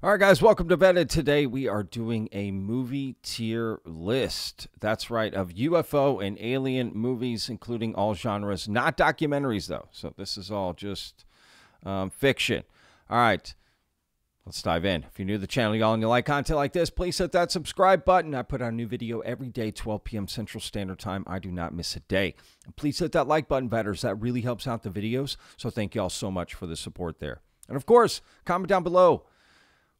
All right, guys, welcome to Vetted. Today we are doing a movie tier list. That's right, of UFO and alien movies, including all genres, not documentaries, though. So this is all just fiction. All right, let's dive in. If you're new to the channel, y'all, and you like content like this, please hit that subscribe button. I put out a new video every day, 12 p.m. Central Standard Time. I do not miss a day. And please hit that like button, Vetters. That really helps out the videos. So thank y'all so much for the support there. And, of course, comment down below.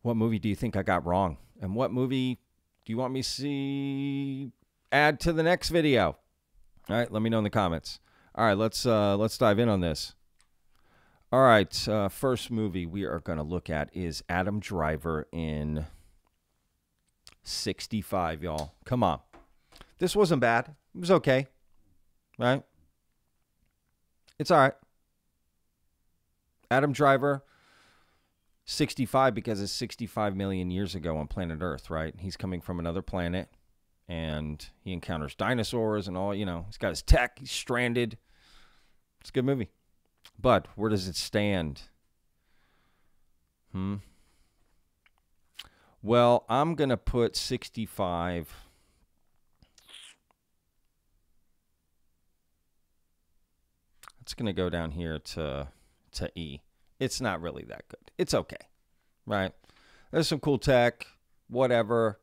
What movie do you think I got wrong? And what movie do you want me to add to the next video? All right, let me know in the comments. All right, let's dive in on this. All right, first movie we are going to look at is Adam Driver in 65, y'all. Come on. This wasn't bad. It was okay, right? It's all right. Adam Driver, 65 because it's 65 million years ago on planet Earth, right? He's coming from another planet, and he encounters dinosaurs and all, you know. He's got his tech. He's stranded. It's a good movie. But where does it stand? Well, I'm going to put 65. It's going to go down here to E. It's not really that good. It's okay, right? There's some cool tech, whatever.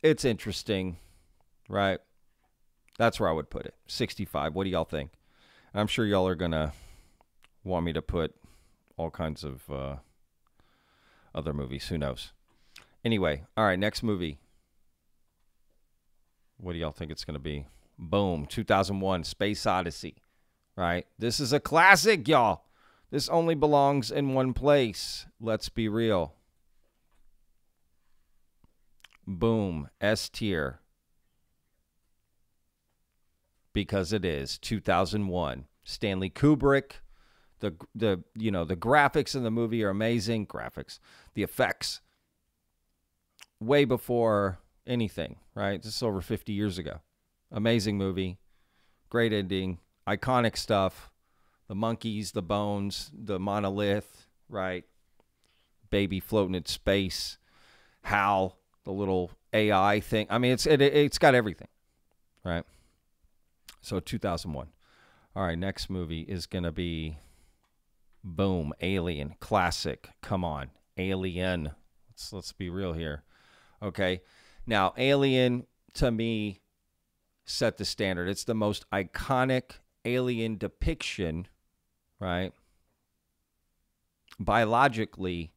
It's interesting, right? That's where I would put it. 65. What do y'all think? I'm sure y'all are going to want me to put all kinds of other movies. Who knows? Anyway, all right, next movie. What do y'all think it's going to be? Boom, 2001, Space Odyssey, right? This is a classic, y'all. This only belongs in one place. Let's be real. Boom. S tier. Because it is 2001. Stanley Kubrick. The graphics in the movie are amazing. Graphics. The effects. Way before anything, right? This is over 50 years ago. Amazing movie. Great ending. Iconic stuff. The monkeys, the bones, the monolith, right? Baby floating in space. Hal, the little AI thing. I mean, it's got everything, right? So 2001. All right, next movie is going to be, boom, Alien. Classic. Come on. Alien. Let's be real here. Okay. Now, Alien, to me, set the standard. It's the most iconic alien depiction, right, biologically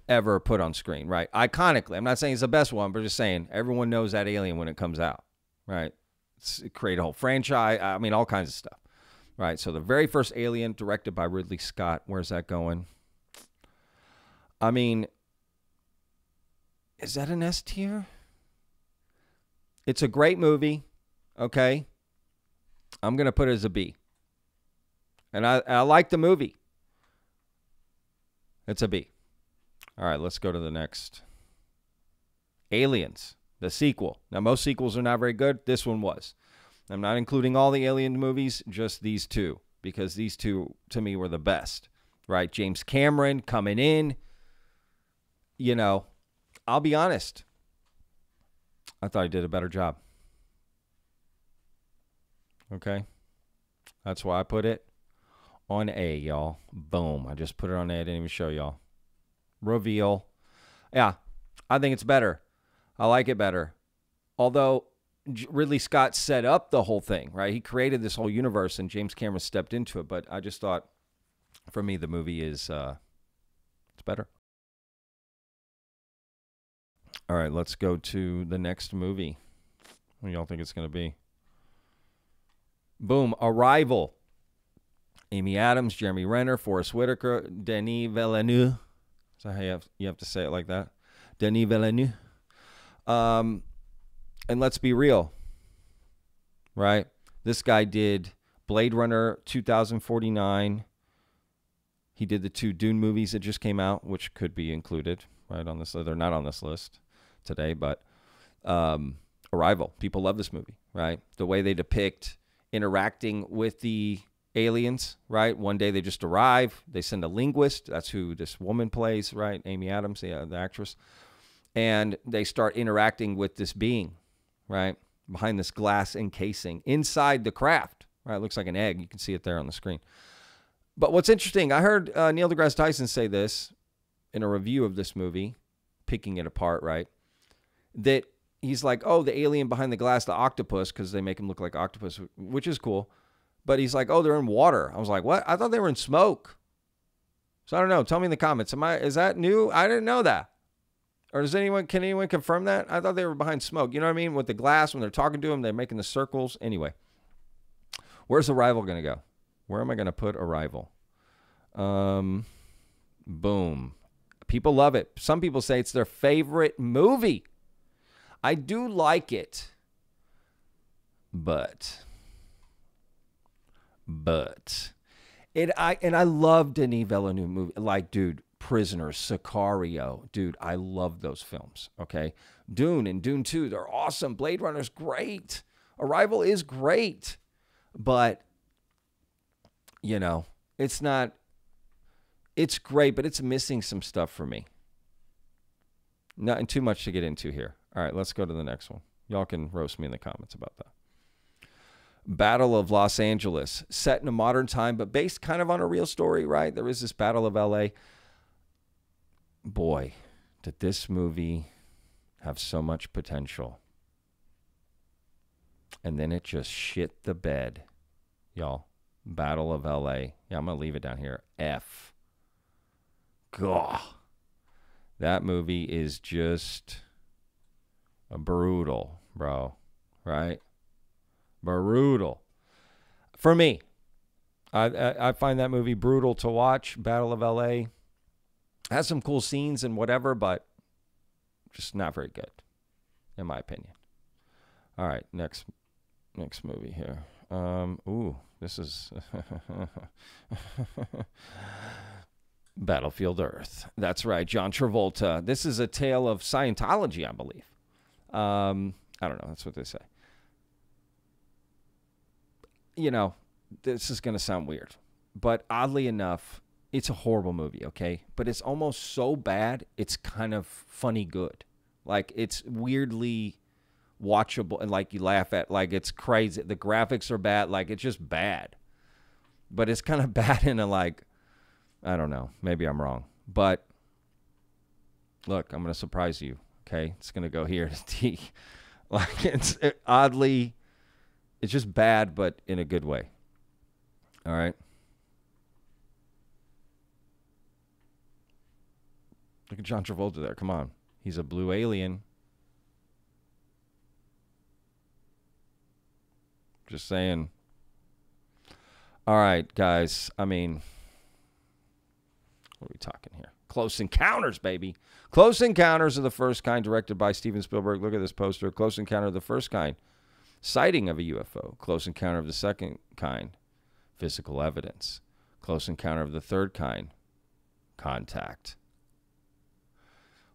ever put on screen, right? Iconically. I'm not saying it's the best one, but just saying everyone knows that alien when it comes out, right? It created a whole franchise. I mean, all kinds of stuff, right? So the very first Alien, directed by Ridley Scott. Where's that going? I mean, is that an S tier? It's a great movie, okay? I'm going to put it as a B. And I like the movie. It's a B. All right, let's go to the next. Aliens, the sequel. Now, most sequels are not very good. This one was. I'm not including all the Alien movies, just these two, because these two, to me, were the best, right? James Cameron coming in. You know, I'll be honest. I thought he did a better job. Okay. That's why I put it on A, y'all. Boom. I just put it on A. I didn't even show y'all. Reveal. Yeah, I think it's better. I like it better. Although Ridley Scott set up the whole thing, right? He created this whole universe and James Cameron stepped into it. But I just thought, for me, the movie is it's better. All right, let's go to the next movie. What do y'all think it's going to be? Boom, Arrival. Amy Adams, Jeremy Renner, Forrest Whitaker, Denis Villeneuve. Is that how you have to say it like that? Denis Villeneuve. And let's be real, right? This guy did Blade Runner 2049. He did the 2 Dune movies that just came out, which could be included, right, on this. They're not on this list today, but Arrival. People love this movie, right? The way they depict interacting with the aliens, right? One day they just arrive. They send a linguist. That's who this woman plays, right? Amy Adams, the actress. And they start interacting with this being, right? Behind this glass encasing inside the craft, right? It looks like an egg. You can see it there on the screen. But what's interesting, I heard Neil deGrasse Tyson say this in a review of this movie, picking it apart, right? That he's like, oh, the alien behind the glass, the octopus, because they make him look like octopus, which is cool. But he's like, oh, they're in water. I was like, what? I thought they were in smoke. So I don't know. Tell me in the comments. Is that new? I didn't know that. Or can anyone confirm that? I thought they were behind smoke. You know what I mean? With the glass, when they're talking to him, they're making the circles. Anyway, where's Arrival going to go? Where am I going to put Arrival? Boom. People love it. Some people say it's their favorite movie. I do like it. But I love Denis Villeneuve movie. Like, dude, Prisoners, Sicario. Dude, I love those films, okay? Dune and Dune 2, they're awesome. Blade Runner's great. Arrival is great. But, you know, it's great, but it's missing some stuff for me. Nothing too much to get into here. All right, let's go to the next one. Y'all can roast me in the comments about that. Battle of Los Angeles, set in a modern time, but based kind of on a real story, right? There is this Battle of LA. Boy, did this movie have so much potential. And then it just shit the bed, y'all. Battle of LA. Yeah, I'm going to leave it down here. F. Gah. That movie is just brutal, bro. Right? Brutal. For me, I find that movie brutal to watch. Battle of LA has some cool scenes and whatever, but just not very good, in my opinion. All right, next movie here. This is Battlefield Earth. That's right, John Travolta. This is a tale of Scientology, I believe. I don't know. That's what they say. You know, this is going to sound weird, but oddly enough, it's a horrible movie, okay? But it's almost so bad, it's kind of funny good. Like, it's weirdly watchable, and like you laugh at, like it's crazy. The graphics are bad, like it's just bad. But it's kind of bad in a like, I don't know, maybe I'm wrong. But look, I'm going to surprise you, okay? It's going to go here to T. Like, it's oddly, it's just bad, but in a good way. All right. Look at John Travolta there. Come on. He's a blue alien. Just saying. All right, guys. I mean, what are we talking here? Close Encounters, baby. Close Encounters of the First Kind, directed by Steven Spielberg. Look at this poster. Close Encounter of the First Kind. Sighting of a UFO. Close Encounter of the Second Kind. Physical evidence. Close Encounter of the Third Kind. Contact.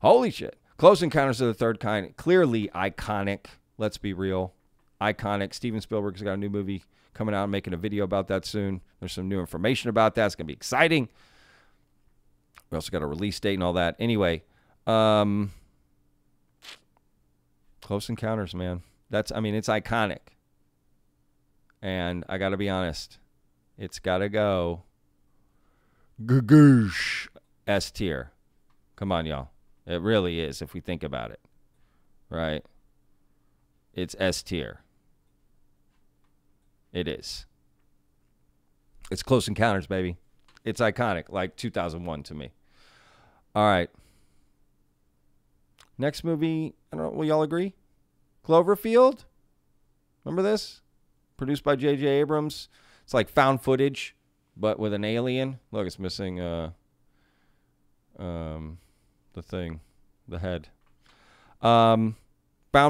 Holy shit. Close Encounters of the Third Kind. Clearly iconic. Let's be real. Iconic. Steven Spielberg's got a new movie coming out and making a video about that soon. There's some new information about that. It's going to be exciting. We also got a release date and all that. Anyway, Close Encounters, man. It's iconic. And I got to be honest, it's got to go Gagoosh S tier. Come on, y'all. It really is if we think about it. Right? It's S tier. It is. It's Close Encounters, baby. It's iconic, like 2001 to me. All right. Next movie, I don't know, will y'all agree? Cloverfield? Remember this? Produced by J.J. Abrams. It's like found footage, but with an alien. Look, it's missing the thing, the head. Found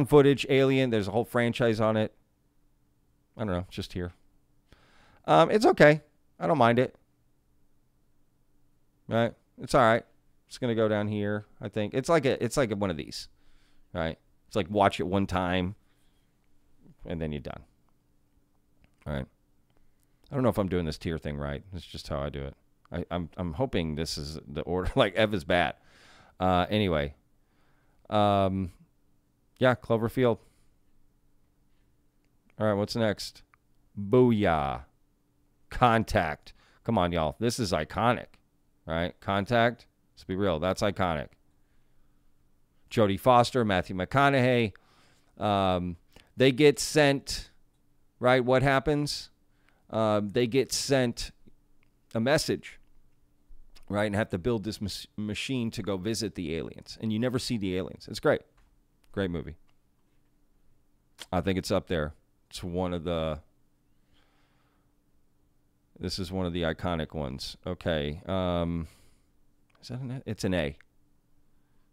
footage, alien. There's a whole franchise on it. I don't know, just here. It's okay. I don't mind it. Right? It's all right. It's gonna go down here. I think it's like one of these. Right? It's like watch it one time, and then you're done. All right. I don't know if I'm doing this tier thing right. It's just how I do it. I'm hoping this is the order. Like Ev is bad. Anyway. Yeah, Cloverfield. All right, what's next? Booyah. Contact. Come on, y'all. This is iconic, right? Contact. Let's be real. That's iconic. Jodie Foster, Matthew McConaughey. They get sent, right? What happens? They get sent a message, right? And have to build this machine to go visit the aliens. And you never see the aliens. It's great. Great movie. I think it's up there. It's one of the... This is one of the iconic ones. Okay. Is that an A? It's an A.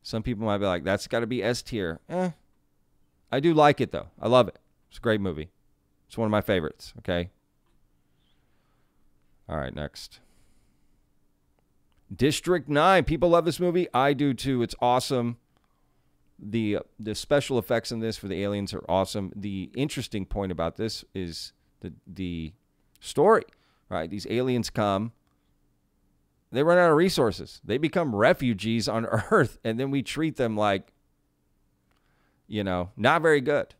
Some people might be like, that's got to be S tier. I do like it, though. I love it. It's a great movie. It's one of my favorites. Okay. All right, next. District 9. People love this movie. I do, too. It's awesome. The special effects in this for the aliens are awesome. The interesting point about this is the story. Right, these aliens come, they run out of resources. They become refugees on Earth, and then we treat them like, not very good,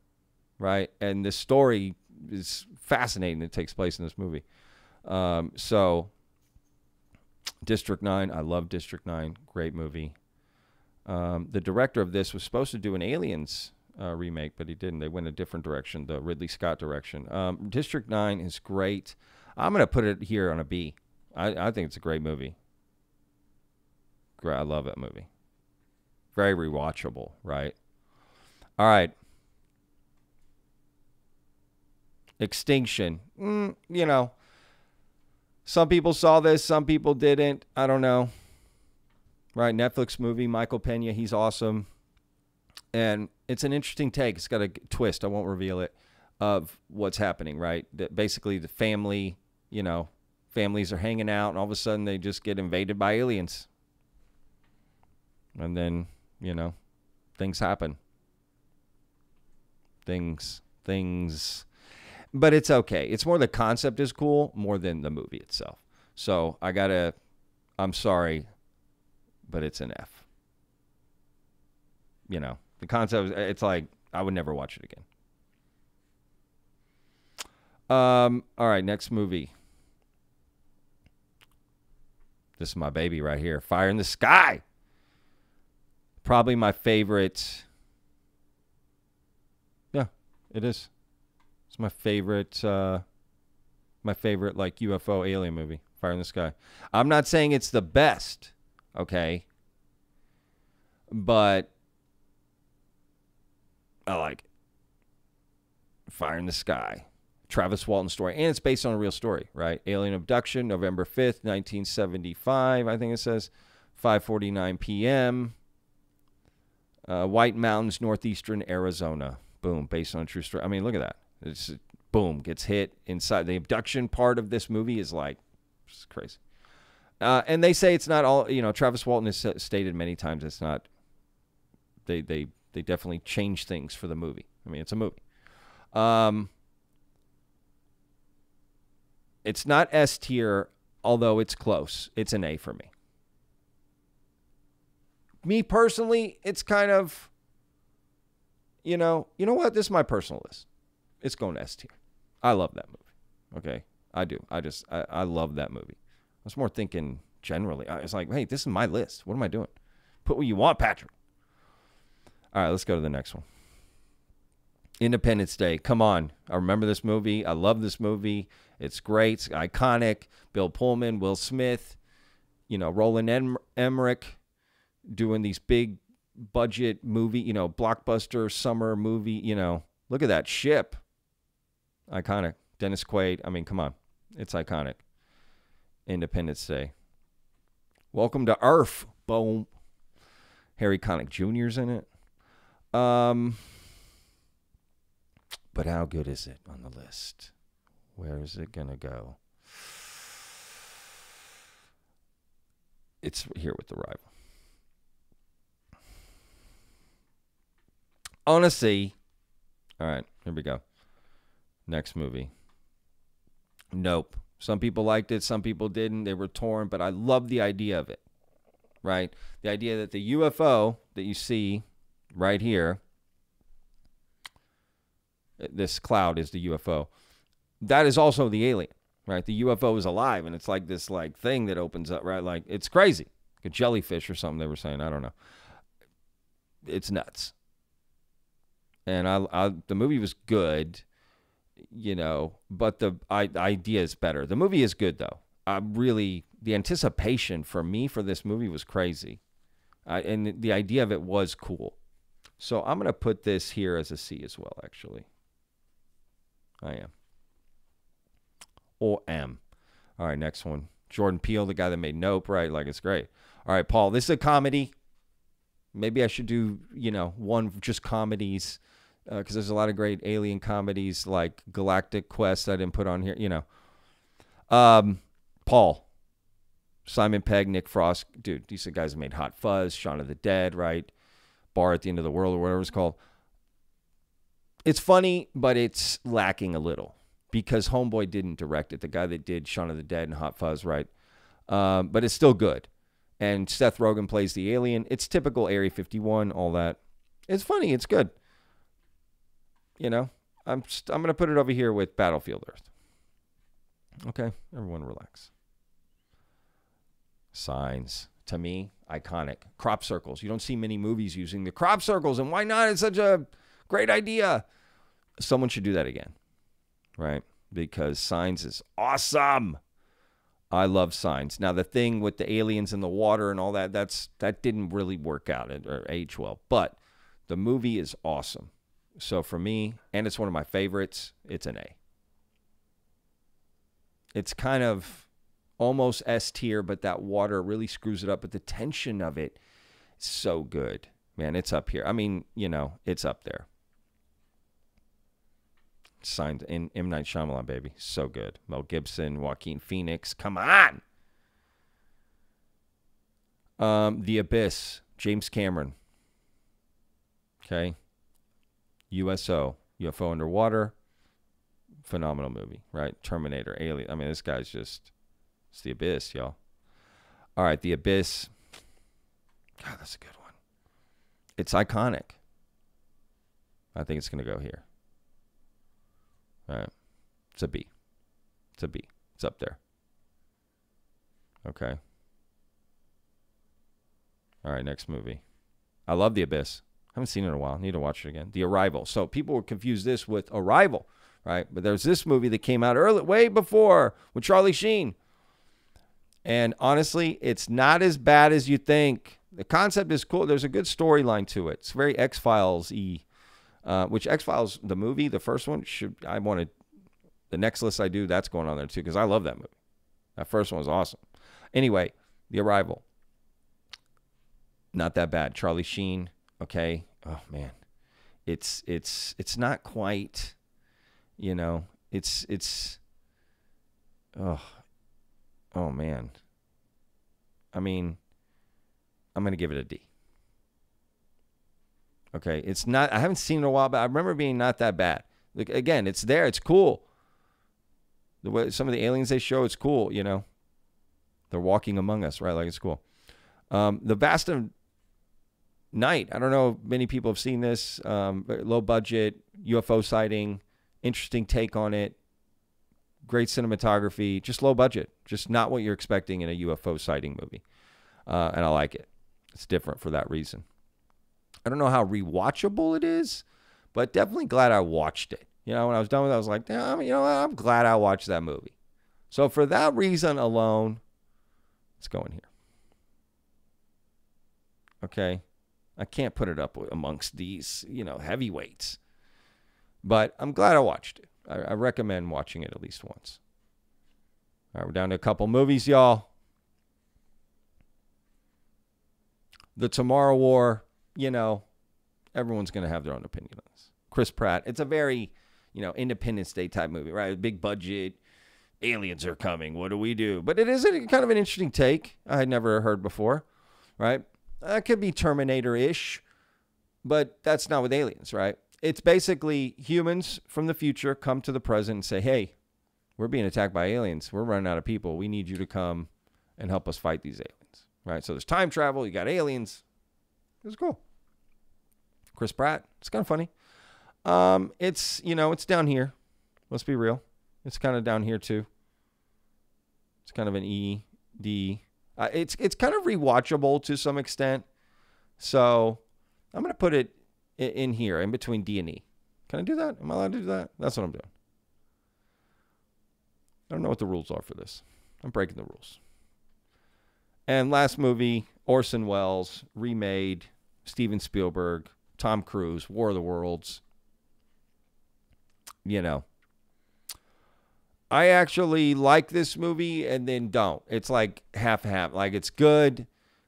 right? And this story is fascinating that takes place in this movie. So, District 9, I love District 9, great movie. The director of this was supposed to do an Aliens remake, but he didn't. They went a different direction, the Ridley Scott direction. District 9 is great. I'm going to put it here on a B. I think it's a great movie. Great. I love that movie. Very rewatchable, right? All right. Extinction. Some people saw this, some people didn't. I don't know. Right, Netflix movie, Michael Pena, he's awesome. And it's an interesting take. It's got a twist, I won't reveal it, of what's happening, right? That basically the family, families are hanging out, and all of a sudden they just get invaded by aliens. And then, things happen. Things. But it's okay. It's more the concept is cool more than the movie itself. So I'm sorry, but it's an F. The concept, it's like, I would never watch it again. All right, next movie. This is my baby right here. Fire in the Sky. Probably my favorite. Yeah, it is. It's my favorite like UFO alien movie. Fire in the Sky. I'm not saying it's the best, okay? But I like it. Fire in the Sky. Travis Walton story. And it's based on a real story, right? Alien abduction, November 5th, 1975, I think it says. 5:49 p.m. White Mountains, northeastern Arizona. Boom, based on a true story. I mean, look at that. It's boom, gets hit inside. The abduction part of this movie is like, it's crazy. And they say it's not all, Travis Walton has stated many times it's not, they definitely change things for the movie. I mean, it's a movie. It's not S tier, although it's close. It's an A for me. Me personally, it's kind of, you know what? This is my personal list. It's going to S tier. I love that movie. Okay, I do. I love that movie. I was more thinking generally. I was like, hey, this is my list. What am I doing? Put what you want, Patrick. All right, let's go to the next one. Independence Day. Come on. I remember this movie. I love this movie. It's great. It's iconic. Bill Pullman, Will Smith, Roland Emmerich doing these big budget movie, blockbuster summer movie, Look at that ship. Iconic. Dennis Quaid. I mean, come on. It's iconic. Independence Day. Welcome to Earth. Boom. Harry Connick Jr.'s in it. But how good is it on the list? Where is it going to go? It's here with the rival. Honestly, all right, here we go. Next movie. Nope. Some people liked it, some people didn't. They were torn, but I love the idea of it, right? The idea that the UFO that you see right here, this cloud is the UFO. That is also the alien, right? The UFO is alive, and it's like this like thing that opens up, right? Like, it's crazy. Like a jellyfish or something they were saying. I don't know. It's nuts. And the movie was good, you know, but the idea is better. The movie is good, though. The anticipation for me for this movie was crazy. And the idea of it was cool. So I'm going to put this here as a C as well, actually. I am. Or M. All right, next one. Jordan Peele, the guy that made Nope, right? Like, it's great. All right, Paul, this is a comedy. Maybe I should do, you know, one just comedies, because there's a lot of great alien comedies like Galactic Quest I didn't put on here, you know. Paul, Simon Pegg, Nick Frost. Dude, these are guys that made Hot Fuzz, Shaun of the Dead, right? Bar at the End of the World, or whatever it's called. It's funny, but it's lacking a little because Homeboy didn't direct it. The guy that did Shaun of the Dead and Hot Fuzz, right? But it's still good. And Seth Rogen plays the alien. It's typical Area 51, all that. It's funny. It's good. You know, I'm going to put it over here with Battlefield Earth. Okay, everyone relax. Signs. To me, iconic. Crop circles. You don't see many movies using the crop circles, and why not? It's such a great idea. Someone should do that again, right? Because Signs is awesome. I love Signs. Now, the thing with the aliens in the water and all that, that didn't really work out or age well. But the movie is awesome. So for me, and it's one of my favorites, it's an A. It's kind of almost S tier, but that water really screws it up. But the tension of it is so good. Man, it's up here. I mean, you know, it's up there. Signed in M. Night Shyamalan, baby. So good. Mel Gibson, Joaquin Phoenix. Come on. The Abyss, James Cameron. Okay. USO, UFO Underwater. Phenomenal movie, right? Terminator, Alien. I mean, this guy's just, it's The Abyss, y'all. All right, The Abyss. God, that's a good one. It's iconic. I think it's going to go here. All right. It's a B. It's a B. It's up there. Okay. All right, next movie. I love The Abyss. I haven't seen it in a while. Need to watch it again. The Arrival. So people would confuse this with Arrival, right? But there's this movie that came out early, way before, with Charlie Sheen. And honestly, it's not as bad as you think. The concept is cool. There's a good storyline to it. It's very X-Files-y. Which X-Files, the movie, the first one, the next list I do, that's going on there too, because I love that movie. That first one was awesome. Anyway, The Arrival. Not that bad. Charlie Sheen, okay. Oh man. It's not quite, you know, oh man. I mean, I'm going to give it a D. Okay, it's not, I haven't seen it in a while, but I remember being not that bad. Like, again, it's there, it's cool. The way some of the aliens they show, it's cool, you know. They're walking among us, right? Like, it's cool. The Vast of Night, I don't know if many people have seen this. Low budget, UFO sighting, interesting take on it. Great cinematography, just low budget. Just not what you're expecting in a UFO sighting movie. And I like it. It's different for that reason. I don't know how rewatchable it is, but definitely glad I watched it. You know, when I was done with it, I was like, damn, you know what? I'm glad I watched that movie. So for that reason alone, let's go in here. Okay. I can't put it up amongst these, you know, heavyweights. But I'm glad I watched it. I recommend watching it at least once. All right, we're down to a couple movies, y'all. The Tomorrow War. You know, everyone's going to have their own opinion on this. Chris Pratt. It's a very, you know, Independence Day type movie, right? Big budget. Aliens are coming. What do we do? But it is kind of an interesting take I had never heard before, right? That could be Terminator-ish, but that's not with aliens, right? It's basically humans from the future come to the present and say, hey, we're being attacked by aliens. We're running out of people. We need you to come and help us fight these aliens, right? So there's time travel. You got aliens. It was cool. Chris Pratt. It's kind of funny. It's, it's down here. Let's be real. It's kind of down here too. It's kind of an E, D. It's kind of rewatchable to some extent. So I'm going to put it in here, in between D and E. Can I do that? Am I allowed to do that? That's what I'm doing. I don't know what the rules are for this. I'm breaking the rules. And last movie, Orson Welles, remade, Steven Spielberg, Tom Cruise, War of the Worlds. I actually like this movie and then don't. It's like half-half. Like, it's good,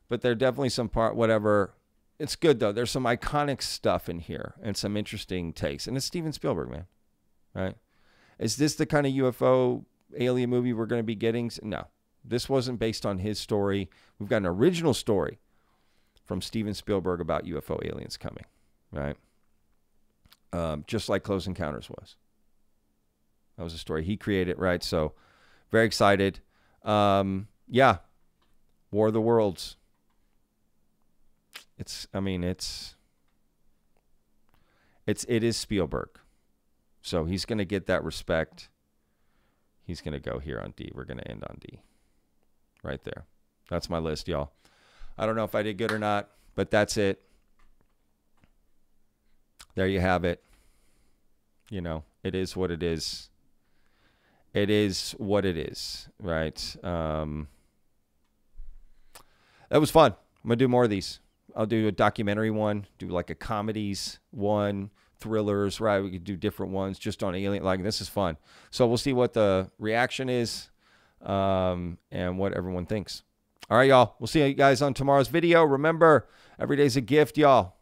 but there are definitely some whatever. It's good, though. There's some iconic stuff in here and some interesting takes. And it's Steven Spielberg, man. Right? Is this the kind of UFO alien movie we're going to be getting? No. This wasn't based on his story. We've got an original story from Steven Spielberg about UFO aliens coming. Right? Just like Close Encounters was. That was a story he created, right? So, very excited. Yeah. War of the Worlds. It is Spielberg. So, he's going to get that respect. He's going to go here on D. We're going to end on D. Right there. That's my list, y'all. I don't know if I did good or not, but that's it. There you have it. It is what it is. It is what it is, right? That was fun. I'm going to do more of these. I'll do a documentary one, do like a comedies one, thrillers, right? We could do different ones just on alien. Like, this is fun. So we'll see what the reaction is and what everyone thinks. All right, y'all. We'll see you guys on tomorrow's video. Remember, every day's a gift, y'all.